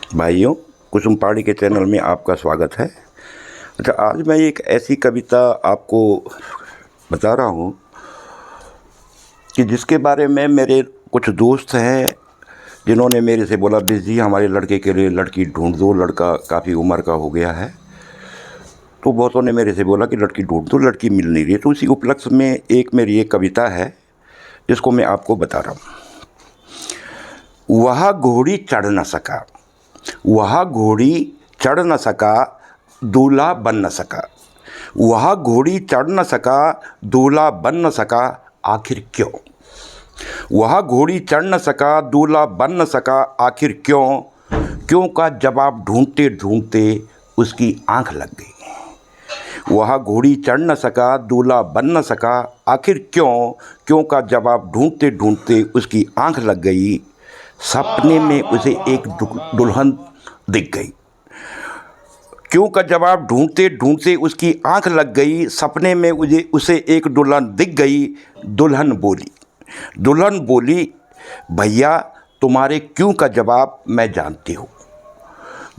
भाइयों, कुसुम पहाड़ी के चैनल में आपका स्वागत है। अच्छा, आज मैं एक ऐसी कविता आपको बता रहा हूँ कि जिसके बारे में मेरे कुछ दोस्त हैं जिन्होंने मेरे से बोला, बिस जी हमारे लड़के के लिए लड़की ढूंढ दो, लड़का काफ़ी उम्र का हो गया है। तो बहुतों ने मेरे से बोला कि लड़की ढूंढ दो, लड़की मिल नहीं रही। तो उसी उपलक्ष्य में एक मेरी एक कविता है जिसको मैं आपको बता रहा हूँ। वह घोड़ी चढ़ न सका, वह घोड़ी चढ़ न सका, दूल्हा बन न सका। वह घोड़ी चढ़ न सका, दूल्हा बन न सका, आखिर क्यों? वह घोड़ी चढ़ न सका, दूल्हा बन न सका, आखिर क्यों? क्यों का जवाब ढूंढते ढूंढते उसकी आंख लग गई। वह घोड़ी चढ़ न सका, दूल्हा बन न सका, आखिर क्यों? क्यों का जवाब ढूंढते ढूंढते उसकी आंख लग गई। सपने में उसे एक दुल्हन दिख गई। क्यों का जवाब ढूंढते ढूंढते उसकी आंख लग गई। सपने में उसे एक दुल्हन दिख गई। दुल्हन बोली, भैया तुम्हारे क्यों का जवाब मैं जानती हूँ।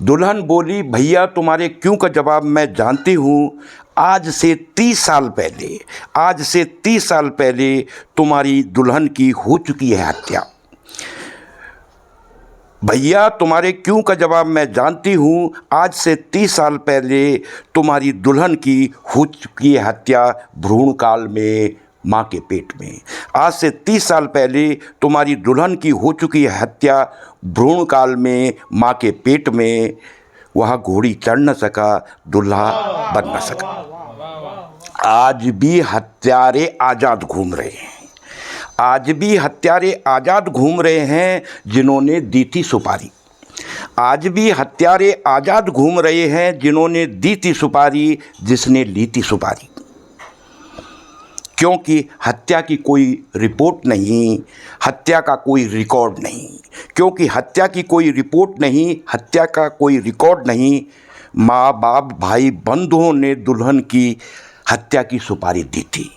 दुल्हन बोली, भैया तुम्हारे क्यों का जवाब मैं जानती हूँ। आज से 30 साल पहले तुम्हारी दुल्हन की हो चुकी है हत्या। भैया तुम्हारे क्यों का जवाब मैं जानती हूँ। आज से 30 साल पहले तुम्हारी दुल्हन की हो चुकी है हत्या, भ्रूण काल में माँ के पेट में। आज से 30 साल पहले तुम्हारी दुल्हन की हो चुकी है हत्या, भ्रूण काल में माँ के पेट में। वह घोड़ी चढ़ न सका, दूल्हा बन न सका। आज भी हत्यारे आज़ाद घूम रहे हैं। आज भी हत्यारे आज़ाद घूम रहे हैं जिन्होंने दी थी सुपारी। आज भी हत्यारे आज़ाद घूम रहे हैं जिन्होंने दी थी सुपारी, जिसने ली थी सुपारी। क्योंकि हत्या की कोई रिपोर्ट नहीं, हत्या का कोई रिकॉर्ड नहीं। क्योंकि हत्या की कोई रिपोर्ट नहीं, हत्या का कोई रिकॉर्ड नहीं। माँ बाप भाई बंधुओं ने दुल्हन की हत्या की सुपारी दी थी।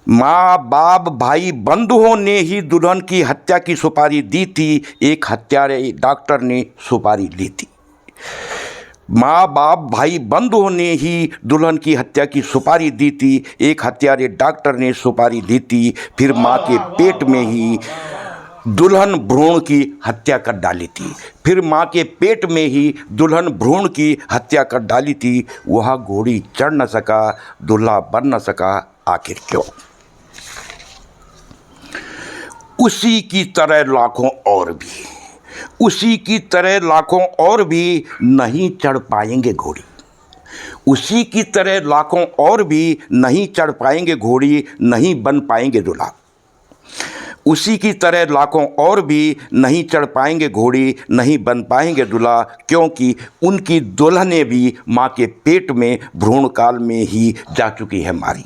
माँ बाप भाई बंधुओं ने ही दुल्हन की हत्या की सुपारी दी थी। एक हत्यारे डॉक्टर ने सुपारी ली थी। माँ बाप भाई बंधुओं ने ही दुल्हन की हत्या की सुपारी दी थी। एक हत्यारे डॉक्टर ने सुपारी ली थी। फिर माँ के पेट में ही दुल्हन भ्रूण की हत्या कर डाली थी। फिर माँ के पेट में ही दुल्हन भ्रूण की हत्या कर डाली थी। वह घोड़ी चढ़ न सका, दूल्हा बन न सका, आखिर क्यों? उसी की तरह लाखों और भी, उसी की तरह लाखों और भी नहीं चढ़ पाएंगे घोड़ी। उसी की तरह लाखों और भी नहीं चढ़ पाएंगे घोड़ी, नहीं बन पाएंगे दूल्हा। उसी की तरह लाखों और भी नहीं चढ़ पाएंगे घोड़ी, नहीं बन पाएंगे दूल्हा। क्योंकि उनकी दुल्हनें भी माँ के पेट में भ्रूण काल में ही जा चुकी है मारी।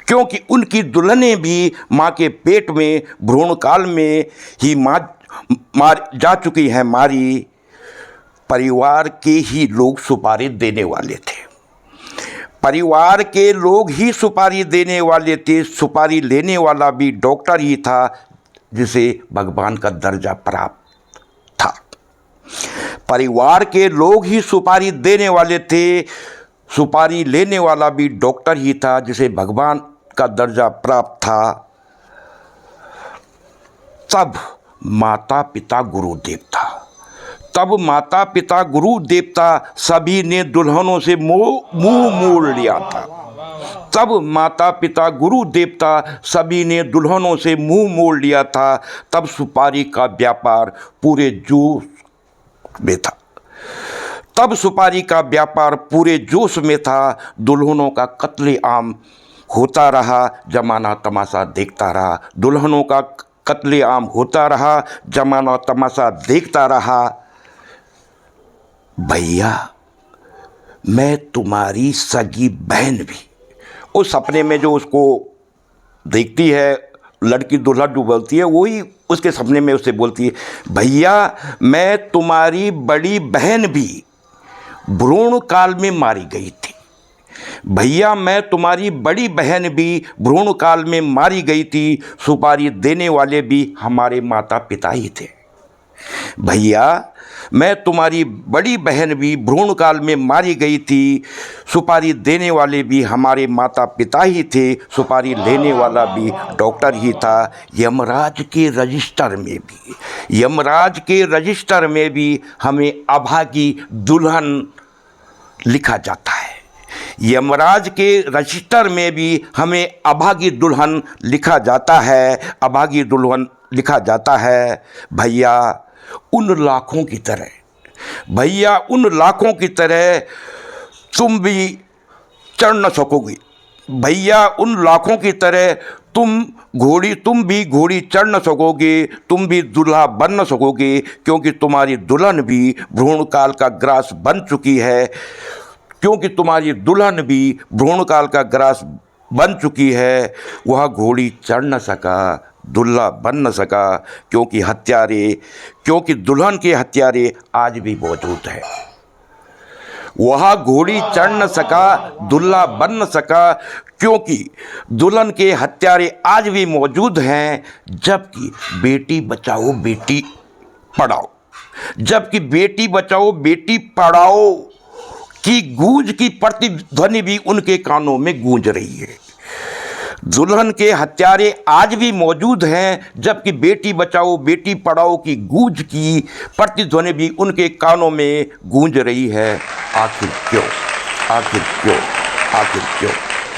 क्योंकि उनकी दुल्हनें भी माँ के पेट में भ्रूण काल में ही मार जा चुकी है मारी। परिवार के ही लोग सुपारी देने वाले थे। परिवार के लोग ही सुपारी देने वाले थे। सुपारी लेने वाला भी डॉक्टर ही था, जिसे भगवान का दर्जा प्राप्त था। परिवार के लोग ही सुपारी देने वाले थे। सुपारी लेने वाला भी डॉक्टर ही था, जिसे भगवान का दर्जा प्राप्त था। तब माता पिता गुरुदेव था। तब माता पिता गुरु देवता सभी ने दुल्हनों से मुंह मोड़ लिया था। तब माता पिता गुरु देवता सभी ने दुल्हनों से मुंह मोड़ लिया था। तब सुपारी का व्यापार पूरे जोश में था। तब सुपारी का व्यापार पूरे जोश में था। दुल्हनों का कत्लेआम होता रहा, जमाना तमाशा देखता रहा। दुल्हनों का कत्लेआम होता रहा, जमाना तमाशा देखता रहा। भैया मैं तुम्हारी सगी बहन भी, उस सपने में जो उसको देखती है लड़की दुल्हन जो बोलती है, वही उसके सपने में उससे बोलती है, भैया मैं तुम्हारी बड़ी बहन भी भ्रूण काल में मारी गई थी। भैया मैं तुम्हारी बड़ी बहन भी भ्रूण काल में मारी गई थी। सुपारी देने वाले भी हमारे माता पिता ही थे। भैया, मैं तुम्हारी बड़ी बहन भी भ्रूण काल में मारी गई थी। सुपारी देने वाले भी हमारे माता पिता ही थे, सुपारी लेने वाला भी डॉक्टर ही था। यमराज के रजिस्टर में भी हमें अभागी दुल्हन लिखा जाता है। यमराज के रजिस्टर में भी हमें अभागी दुल्हन लिखा जाता है, अभागी दुल्हन लिखा जाता है। भैया, उन लाखों की तरह तुम भी चढ़ न सकोगे। भैया, उन लाखों की तरह तुम भी घोड़ी चढ़ न सकोगे, तुम भी दूल्हा बन न सकोगे, क्योंकि तुम्हारी दुल्हन भी भ्रूण काल का ग्रास बन चुकी है। वह घोड़ी चढ़ न सका, दूल्हा बन न सका, क्योंकि दुल्हन के हत्यारे आज भी मौजूद हैं। वह घोड़ी चढ़ न सका, दूल्हा बन न सका, क्योंकि दुल्हन के हत्यारे आज भी मौजूद हैं। जबकि बेटी बचाओ बेटी पढ़ाओ की गूंज की प्रतिध्वनि भी उनके कानों में गूंज रही है। दुल्हन के हत्यारे आज भी मौजूद हैं, जबकि बेटी बचाओ बेटी पढ़ाओ की गूंज की प्रतिध्वनि भी उनके कानों में गूंज रही है। आखिर क्यों?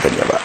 धन्यवाद।